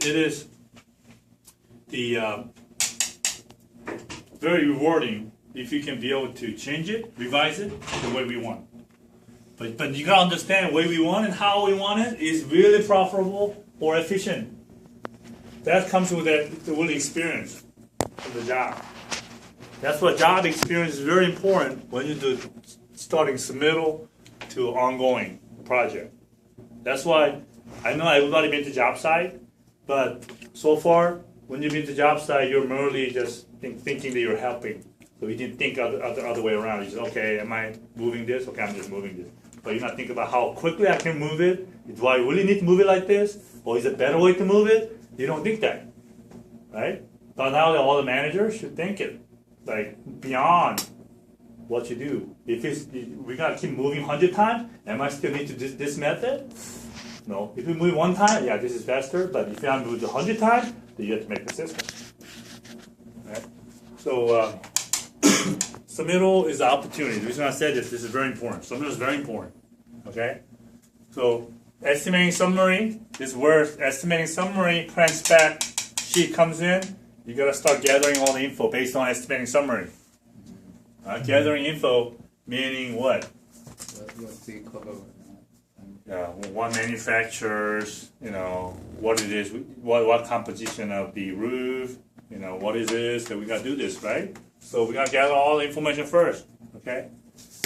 it is the very rewarding if you can be able to change it, revise it the way we want. But you gotta understand the way we want it, how we want it is really profitable or efficient. That comes with the real experience of the job. That's what job experience is very important when you do starting submittal to ongoing project. That's why I know everybody been to job site, but so far when you've been to job site, you're merely just thinking that you're helping. So you didn't think other way around. You just, okay, am I moving this? Okay, I'm just moving this. But you're not thinking about how quickly I can move it. Do I really need to move it like this? Or is it a better way to move it? You don't think that, right? But now all the managers should think it, like beyond what you do. If we gotta keep moving 100 times, am I still need to do this method? No. If you move one time, yeah, this is faster. But if you have to move 100 times, then you have to make the system. Right? So submittal is the opportunity. The reason I said this is very important. Submittal is very important. Okay? So estimating summary is where estimating summary plan spec sheet comes in. You gotta start gathering all the info based on estimating summary. Gathering info meaning what? What manufacturers, what it is, what composition of the roof, what is this, that we gotta do this, right? So we gotta gather all the information first, okay?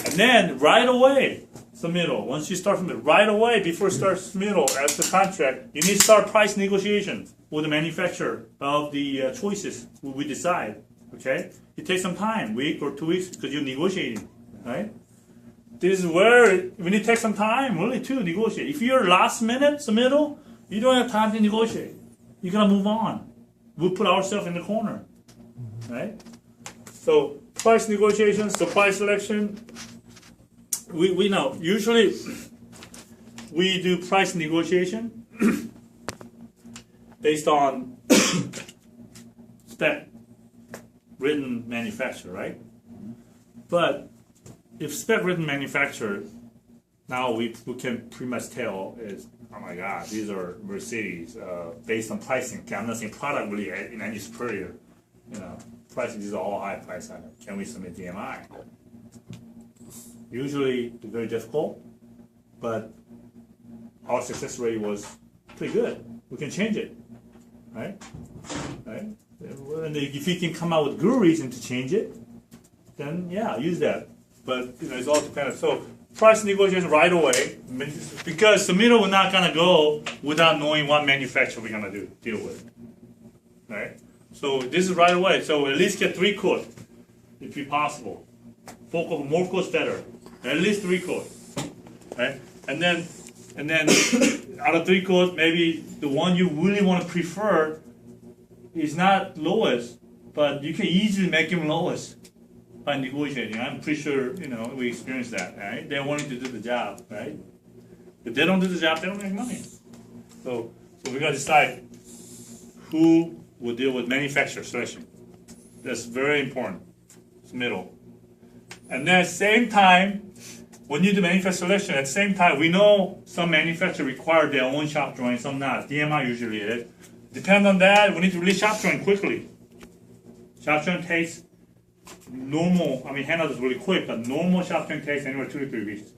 And then right away, submittal. Once you start submittal, right away before you start submittal as the contract, you need to start price negotiations with the manufacturer of the choices we decide, okay? It takes some time, week or 2 weeks, because you're negotiating, right? This is where we need to take some time, really, to negotiate. If you're last minute submittal, you don't have time to negotiate. You gotta move on. We'll put ourselves in the corner, right? So price negotiations, supply selection. We know usually we do price negotiation based on spec written manufacturer, right? But if spec written manufacturer, now we can pretty much tell is, oh my God, these are Mercedes based on pricing. Okay, I'm not saying product really in any superior, pricing, these are all high price items. Can we submit DMI? Usually it's very difficult, but our success rate was pretty good. We can change it, right? And if you can come out with good reason to change it, then yeah, use that. But it's all dependent. So price negotiation right away, because submittal we're not gonna go without knowing what manufacturer we're gonna deal with, right? So this is right away. So at least get 3 quotes, if possible. More quotes better. At least 3 quotes, right? And then out of 3 quotes, maybe the one you really want to prefer is not lowest, but you can easily make him lowest by negotiating. I'm pretty sure we experienced that, right? They're wanting to do the job, right? If they don't do the job, they don't make money. So we gotta decide who will deal with manufacturer selection. That's very important. It's middle. And then at the same time, when you do manufacturer selection, at the same time, we know some manufacturers require their own shop drawing, some not. DMI usually is. Depend on that, we need to release shop drawing quickly. Shop drawing takes normal, handout is really quick, but normal shop drawing takes anywhere 2 to 3 weeks.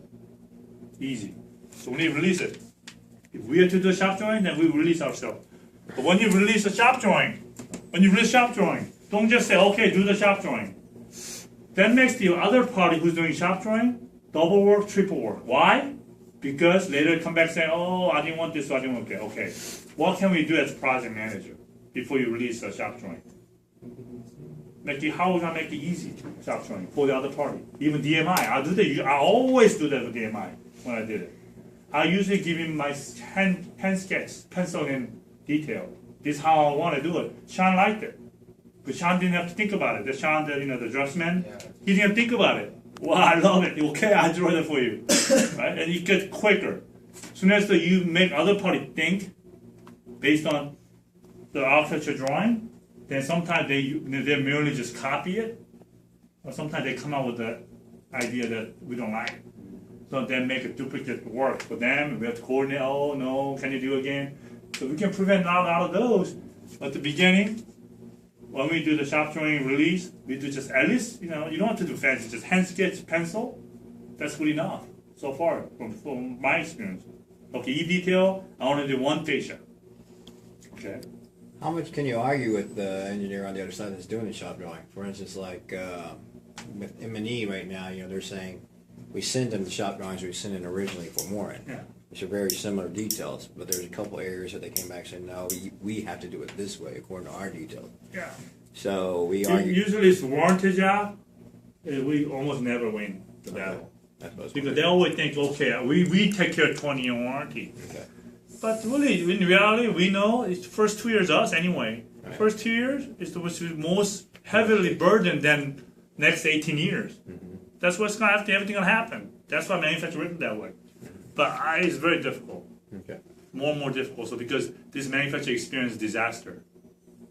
Easy. So we need to release it. If we have to do a shop drawing, then we release ourselves. But when you release the shop drawing, don't just say, okay, do the shop drawing. That makes the other party who's doing shop drawing double work, triple work. Why? Because later come back saying, oh, I didn't want this, so I didn't want that. Okay, what can we do as project manager before you release a shop drawing? How are we gonna make it easy shop drawing for the other party? Even DMI, I always do that with DMI when I did it. I usually give him my hand sketch, pencil in detail. This is how I want to do it. Sean liked it. But Sean didn't have to think about it. Sean, the dressman, he didn't have to think about it. Wow, I love it. Okay, I draw it for you. Right? And it gets quicker. As soon as you make other party think based on the architecture drawing, then sometimes they merely just copy it, or sometimes they come out with the idea that we don't like. So then make a duplicate work for them. We have to coordinate. Oh no, can you do again? So we can prevent a lot of those at the beginning. When we do the shop drawing release, we do just at least, you don't have to do fancy, just hand sketch, pencil. That's good enough so far from my experience. Okay, E-detail, I only do one fascia. Okay. How much can you argue with the engineer on the other side that's doing the shop drawing? For instance, like with M&E right now, they're saying we send them the shop drawings we sent in originally for Morin. Yeah. Which are very similar details, but there's a couple areas that they came back and said, no, we have to do it this way according to our details. Yeah. So we argue. Usually it's warranty job. We almost never win the battle. Because they always think, okay, we take care of 20-year warranty. Okay. But really, in reality, we know it's the first 2 years us anyway. Right. First 2 years is the most heavily burdened than next 18 years. Mm-hmm. That's what's going to have to, everything going to happen. That's why manufacturer written that way. But it's very difficult. Okay. More and more difficult. So because this manufacturer experienced disaster,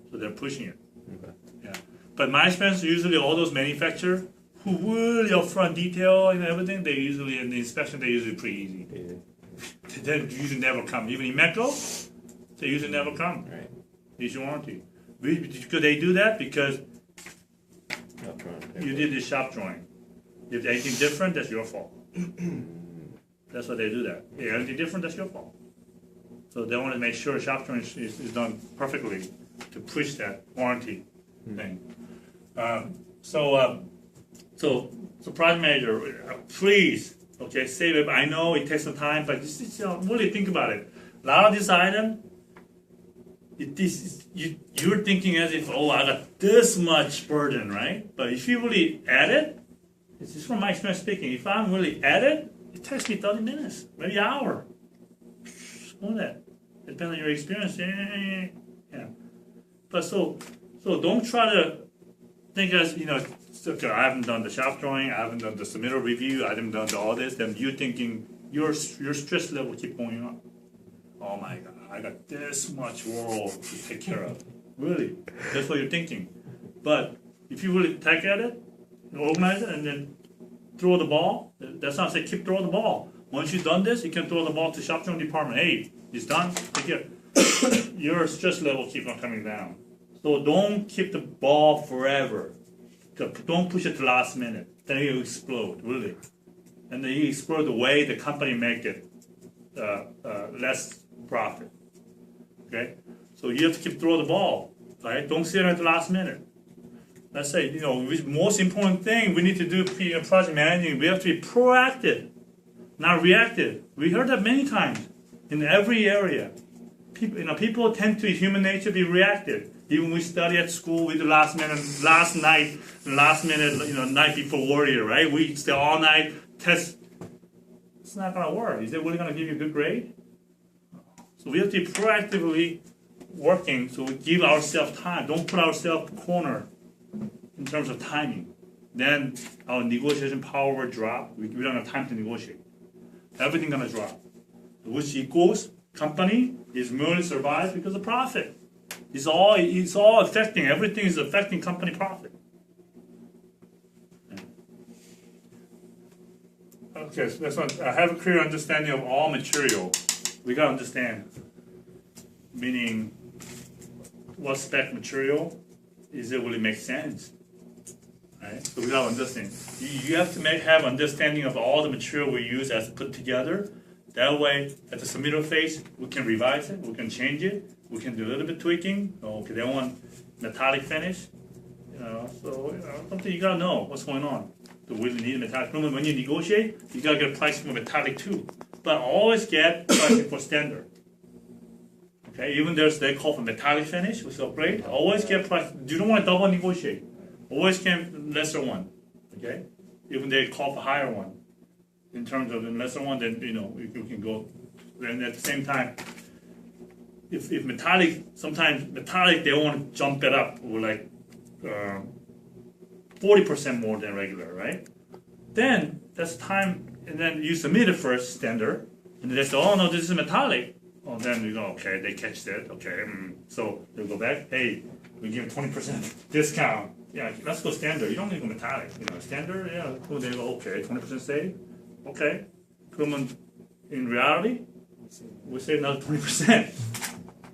so they're pushing it. Okay. Yeah. But my experience, usually all those manufacturers who really upfront detail and everything, they usually in the inspection they usually pretty easy. Yeah. They usually never come. Even in Metro, they usually never come. Right. Issue warranty. Could they do that? Because you did the shop drawing. If anything different, that's your fault. That's why they do that. If anything different, that's your fault. So they want to make sure shop drawing is done perfectly to push that warranty thing. So project manager, please, okay, save it. I know it takes some time, but just really think about it. A lot of this item, you're thinking as if, oh, I got this much burden, right? But if you really add it, this is from my experience speaking, if I'm really at it, it takes me 30 minutes, maybe an hour. All that. Depends on your experience. Yeah. But so don't try to think as, okay, I haven't done the shop drawing, I haven't done the submittal review, I haven't done all this, then you're thinking your stress level keep going up. Oh my God, I got this much world to take care of. Really, that's what you're thinking. But if you really take at it, organize it, and then throw the ball, that's not say keep throwing the ball. Once you've done this, you can throw the ball to shop drawing department. Hey, it's done, take care. Your stress level keeps on coming down. So don't keep the ball forever. Don't push it to the last minute. Then you explode, really. And then you explode the way the company make it less profit. Okay? So you have to keep throwing the ball. Right? Don't sit at the last minute. Let's say, the most important thing we need to do in project managing, we have to be proactive, not reactive. We heard that many times in every area. People tend to, human nature, be reactive. Even we study at school, we do last minute, night before warrior, right? We stay all night, test. It's not going to work. Is it really going to give you a good grade? So we have to be proactively working, so we give ourselves time. Don't put ourselves in the corner in terms of timing. Then our negotiation power will drop. We don't have time to negotiate. Everything's going to drop. Which equals company is merely survives because of profit. It's all affecting, everything is affecting company profit. Okay, so that's what I have a clear understanding of all material. We gotta understand, meaning what spec material is it really make sense, right? So we gotta understand. You have to have understanding of all the material we use as put together. That way, at the submittal phase, we can revise it, we can change it, we can do a little bit tweaking. Okay, they want metallic finish, something you gotta know what's going on. Do we really need metallic? Remember, when you negotiate, you gotta get pricing for metallic too. But always get pricing for standard. Okay, even they call for metallic finish, which is great. Always get price. You don't want to double negotiate. Always get lesser one. Okay, even they call for higher one. In terms of the lesser one, then you can go. And at the same time, if metallic, sometimes metallic they want to jump it up or like 40% more than regular, right? Then that's time, and then you submit it first standard, and they say, oh no, this is metallic. Oh, then we go, okay, they catch that, okay. So they go back, hey, we give 20% discount. Yeah, let's go standard. You don't need to go metallic. Standard, yeah. So they go, okay, 20% save. Okay. 그러면 in reality, we save another 20%.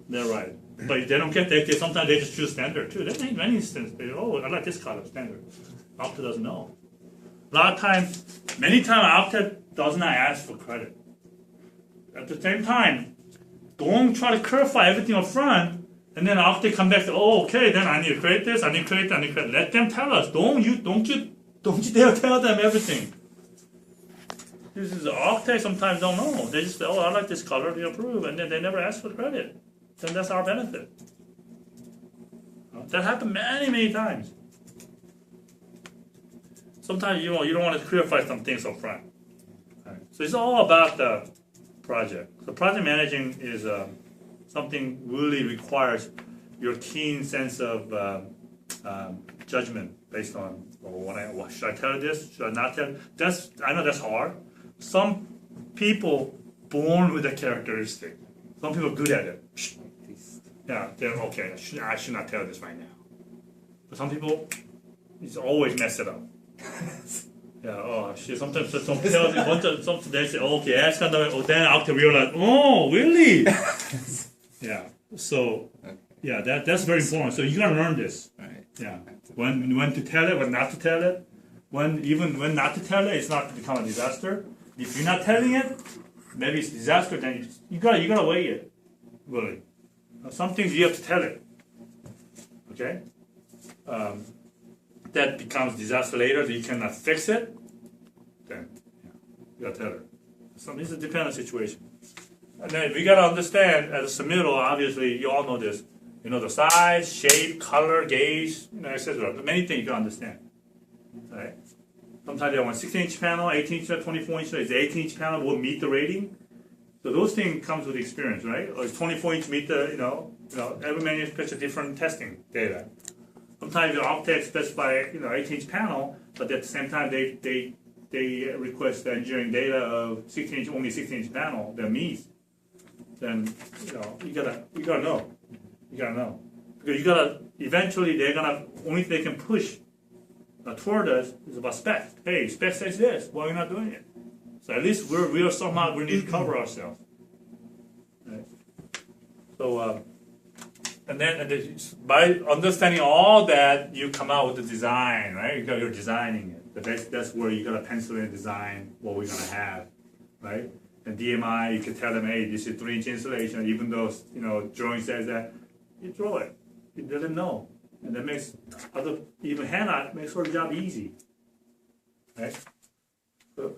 They're right. But they don't get that. Sometimes they just choose standard too. There's many instances. I like this color standard. Octa doesn't know. A lot of times, many times Octa does not ask for credit. At the same time, don't try to clarify everything up front, and then after they come back to, oh, okay, then I need to create this, I need to create that, I need to create that. Let them tell us. Don't you dare tell them everything. This is Octa sometimes don't know. They just say, oh, I like this color, they approve, and then they never ask for credit. Then that's our benefit. That happened many times. Sometimes you don't want to clarify some things up front. Right. So it's all about the project. So project managing is something really requires your keen sense of judgment based on should I tell you this? Should I not tell? I know that's hard. Some people born with that characteristic. Some people are good at it. Yeah, they're okay. I should not tell this right now. But some people, it's always mess it up. Yeah. Oh shit. Sometimes some tells they say, oh, okay, ask then after realize, oh, really? Yeah. So, yeah, that's very important. So you gotta learn this. Right. Yeah. When to tell it, when not to tell it. When not to tell it, it's not to become a disaster. If you're not telling it, maybe it's disaster. Then you gotta weigh it. Really. Some things you have to tell it. Okay. That becomes disaster later. That you cannot fix it. Then you gotta tell it. It's a dependent situation. And then we gotta understand as a submittal. Obviously, you all know this. You know the size, shape, color, gauge, etc. Many things you can understand. Right? Sometimes they want 16-inch panel, 18-inch, 24-inch. Is the 18-inch panel will meet the rating? So those things comes with experience, right? Or is 24-inch meet the every manufacturer different testing data. Sometimes your Optech specify 18-inch panel, but at the same time they request the engineering data of 16-inch only 16-inch panel that meets. Then you gotta know. You gotta know. Because eventually they're gonna, only if they can push toward us is about spec. Hey, spec says this, why are we not doing it? So at least we somehow we need to cover ourselves. Right? So and by understanding all that, you come out with the design, right? You're designing it. But that's where you gotta pencil in design what we're gonna have, right? And DMI, you can tell them, hey, this is 3-inch insulation, even though drawing says that. You draw it. You let them know. And that makes even Hannah makes her job easy. Right?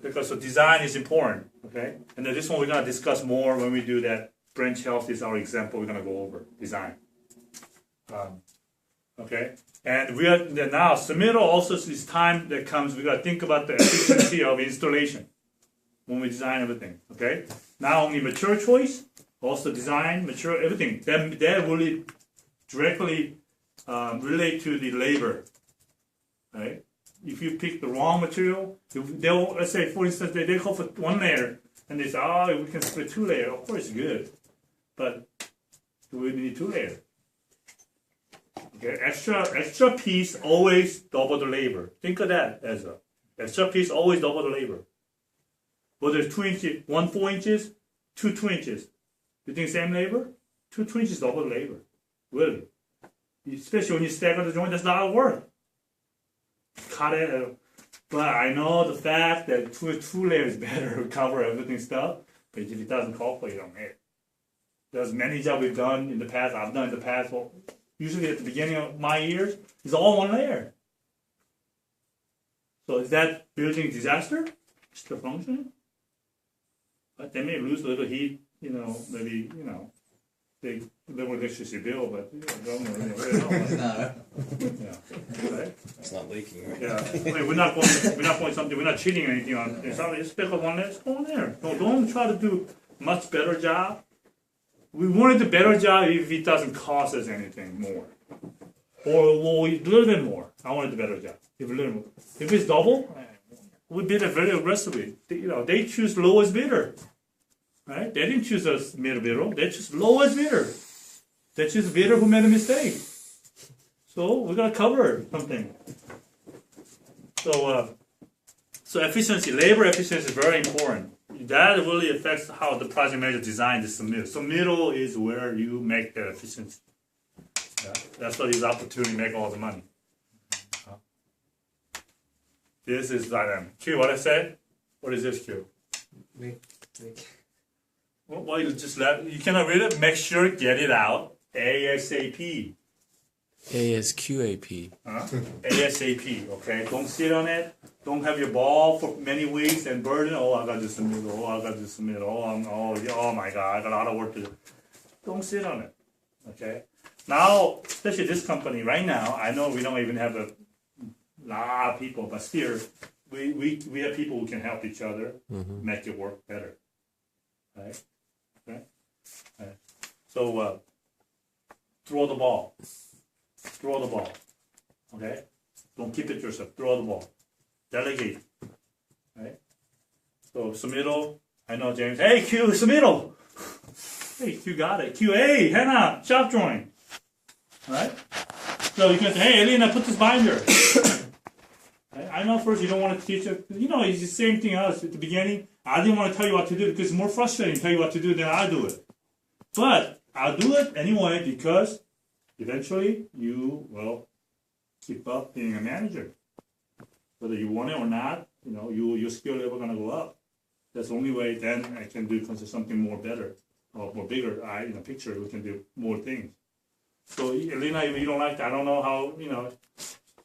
Because design is important. Okay? And then this one we're gonna discuss more when we do that. Branch health is our example we're gonna go over. Design. Okay? And we are now submittal also is time that comes, we gotta think about the efficiency of installation when we design everything. Okay? Not only material choice, also design, material, everything. That really directly relate to the labor. Right? If you pick the wrong material, they'll, let's say, for instance, they call for 1 layer, and they say, oh, we can split 2 layers. Of course, it's good. But do we need 2 layers? Okay, extra piece always double the labor. Think of that as a extra piece always double the labor. Whether it's 2 inches, 1 4 inches, 2 2 inches. You think same labor? 2 2 inches double the labor. Really. Especially when you stagger the joint, that's a lot of work. Cut it. But I know the fact that two layers is better to cover everything stuff. But if it doesn't call for it, you don't make it. There's many jobs we've done in the past, I've done in the past. Well, usually at the beginning of my years, it's all 1 layer. So is that building disaster? Still functioning? But they may lose a little heat, maybe, they live with electricity bill, but don't really know. Right? It's not leaking, right? Yeah. I mean, we're not going something. We're not cheating or anything on. If somebody just pick up 1 layer, just go on there. Don't try to do much better job. We want to do better job if it doesn't cost us anything more, or a little bit more. I want to do better job. If it's double, we bid it very aggressively. They choose lowest bidder. Right? They didn't choose a middle bidder. They choose lowest bidder. They choose a bidder who made a mistake. So we gotta cover something. So efficiency, labor efficiency is very important. that really affects how the project manager designs the submittal. Submittal is where you make the efficiency. Yeah, that's what is opportunity to make all the money. This is item. Q, what I said? What is this, Q? Well, you just you cannot read it. Make sure get it out ASAP. ASQAP. ASAP. Okay, don't sit on it. Don't have your ball for many weeks and burden. Oh, I got to submit. Oh, I got to submit. Oh my God, I got a lot of work to do. Don't sit on it. Okay. Now, especially this company right now, I know we don't even have a lot of people, but still, we have people who can help each other make it work better. Right? Right? So, throw the ball. Throw the ball. Okay? Don't keep it yourself. Throw the ball. Delegate. Right? So, submittal. I know James. Hey, Q, submittal. Hey, Q got it. Q, hey, Hannah, shop drawing. Right? So you can say, hey, Elena, put this binder. I know first you don't want to teach it. You know, it's the same thing else at the beginning. I didn't want to tell you what to do because it's more frustrating to tell you what to do than I do it. But I'll do it anyway because eventually you will keep up being a manager. Whether you want it or not, you know, your skill level going to go up. That's the only way then I can do something more better or more bigger. In a picture, we can do more things. So, Elena, if you don't like that, I don't know how,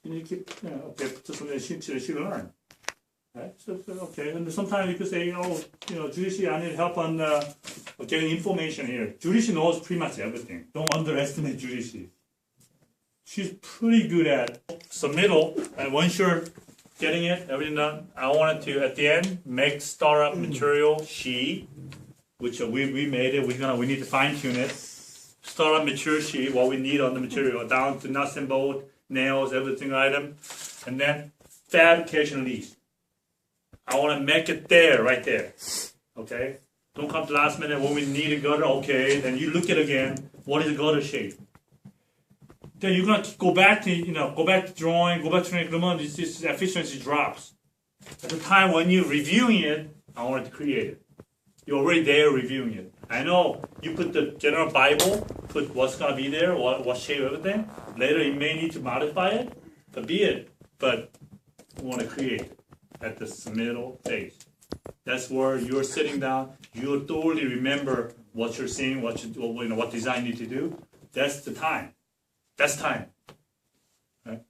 you keep, okay, just something that she learn. Right? So, okay. And sometimes you could say, Judy, I need help on getting information here. Judy knows pretty much everything. Don't underestimate Judy. She's pretty good at submittal. And once you're getting it, everything done, I wanted to, at the end, make startup material sheet, which we made it. We need to fine tune it. Startup material sheet, what we need on the material, down to nuts and bolts, nails, everything item, and then fabrication list. I want to make it there, right there. Okay? Don't come to last minute when we need a gutter. Okay, then you look at it again. What is the gutter shape? Then you're gonna go back to drawing, go back to this efficiency drops. At the time when you're reviewing it, I wanted to create it. You're already there reviewing it. I know you put the general Bible, put what's gonna be there, what shape, everything. Later you may need to modify it, but be it. But you want to create it at the submittal phase. That's where you're sitting down. You totally remember what you're seeing, what design you need to do. That's the time. That's time. Right?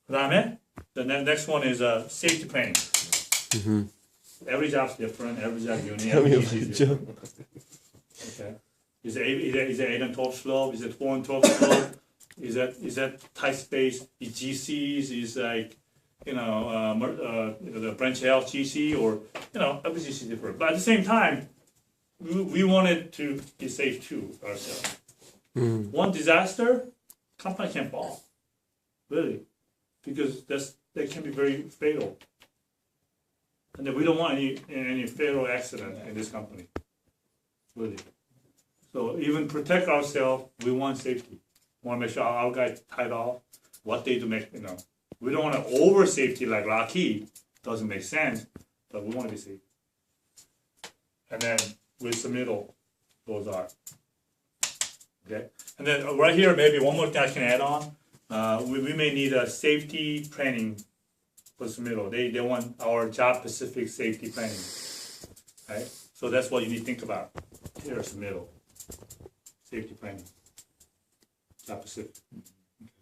그다음에 the next one is safety planning. Every job's different. Every job unique. Every job is different. Okay. Is it 8 and 12 slope? Is it 4 and 12 slope? Is that tight space? Is GCs? Is like the branch health GC or every GC is different. But at the same time, we wanted to be safe too ourselves. One disaster, company can fall, really, because that can be very fatal. And then we don't want any fatal accident in this company, really. So even protect ourselves, we want safety. We want to make sure our guys tied off. What they do make, we don't want to over safety like Lockheed. Doesn't make sense, but we want to be safe. And then with submittal, those are. Okay. And then right here, maybe one more thing I can add on. We may need a safety planning for submittal. They want our job-specific safety planning. Right? So that's what you need to think about. Here, submittal. Safety planning. Job-specific. Okay.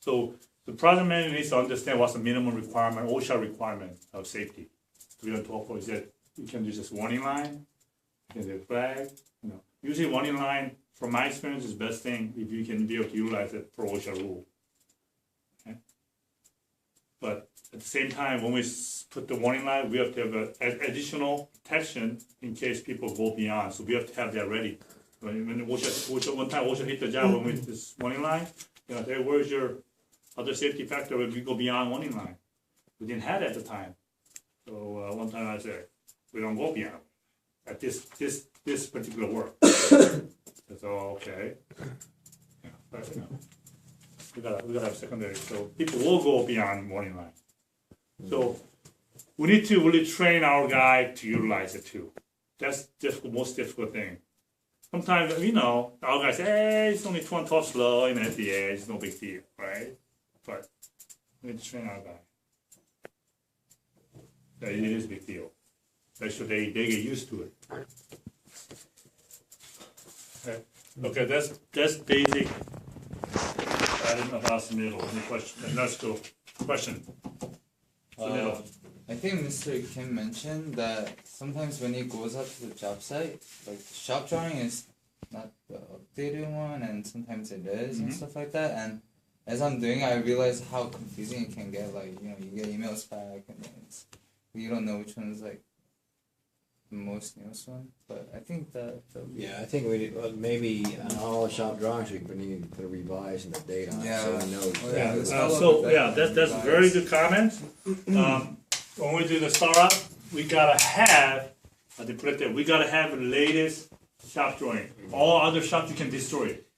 So the project manager needs to understand what's the minimum requirement, OSHA requirement of safety. 312 is that you can do just warning line, you can do flag. Usually warning line, from my experience, is the best thing if you can be able to utilize it for OSHA rule. Okay? But at the same time, when we put the warning line, we have to have an additional protection in case people go beyond. So we have to have that ready. When OSHA, one time OSHA hit the job when we did this warning line, hey, where's your other safety factor when we go beyond warning line? We didn't have it at the time. So one time I said, we don't go beyond at this particular work. So okay. Yeah, but, we gotta have secondary. So people will go beyond warning line. So we need to really train our guy to utilize it too. That's just the most difficult thing. Sometimes, you know, our guy says, hey, it's only 12 slow, and at the edge, it's no big deal, right? But we need to train our guy. That it is a big deal. So they get used to it. Okay, that's basic. I didn't know about submittal. Any question? Let's go. Question. Submittal. I think Mr. Kim mentioned that sometimes when he goes out to the job site, like the shop drawing is not the updated one, and sometimes it is and stuff like that. And as I'm doing it, I realize how confusing it can get. Like, you know, you get emails back, and then you don't know which one is like the most newest one. But I think that Yeah, I think we did, well, maybe on all the shop drawings we need to put a revise and the date on it, so I know Yeah, exactly. That's very good comment. When we do the startup, we gotta have, I did put it there, we gotta have the latest shop drawing. All other shops you can destroy it.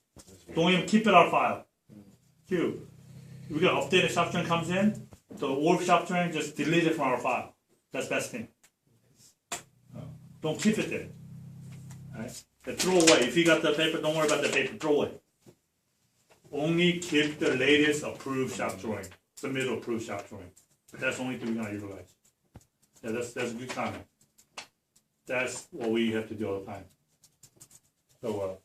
Don't even keep it our file. Q. We got updated shop drawing comes in, the old shop drawing just delete it from our file. That's best thing. Don't keep it there. Right? Throw away. If you got the paper, don't worry about the paper. Throw away. Only keep the latest approved shop drawing. Submit approved shop drawing. That's the only thing we're gonna utilize. Yeah, that's a good comment. That's what we have to do all the time. So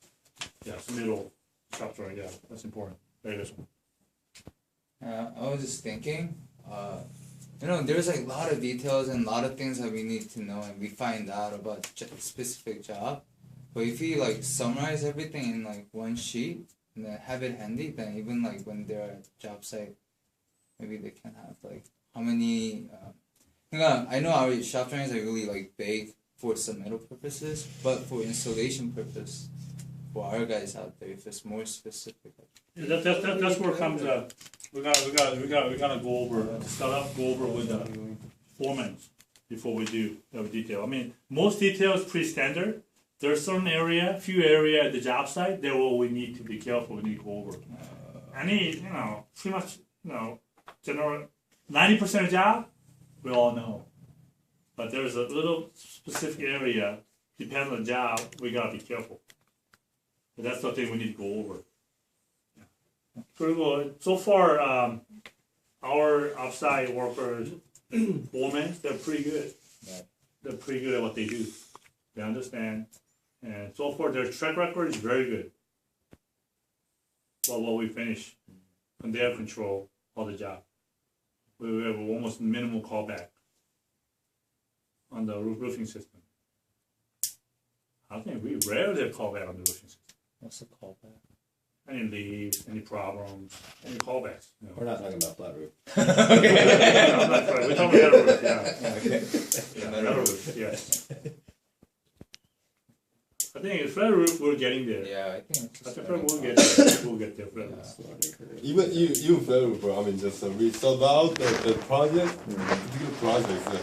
yeah, submittal shop drawing. Yeah, that's important. Latest one. I was just thinking, you know, there's like a lot of details and a lot of things that we need to know and we find out about a specific job. But if you like summarize everything in like one sheet and then have it handy, then even like when they're at job site, maybe they can have like how many. I know our shop drawings are really like big for submittal purposes, but for installation purpose, for our guys out there, if it's more specific. Yeah, that's where it comes up. We're gonna go over start up, go over with the foreman before we do the detail. I mean, most details pretty standard. There's certain few area at the job site that we need to be careful. We need to go over. Any, you know, pretty much, you know, general 90% of job, we all know. But there's a little specific area, depending on the job, we gotta be careful. But that's the thing we need to go over. 그리고 so far, our outside workers, foremen, they're pretty good. They're pretty good at what they do. They understand, and so far their track record is very good. Well, what we finish, and they have control of the job. We have almost minimal callback on the roofing system. I think we rarely have callback on the roofing system. What's the callback? Any leaves, any problems, any callbacks. You know. We're not talking about flat roof. Okay. I'm not sorry. We're talking about metal roof, yeah. Okay. Yeah, metal roof, yes. I think flat roof, we're getting there. Yeah, I think it's I just think we'll get there. We'll get there, flat roof. Even flat roof, I mean, just we sort out the project, particular projects.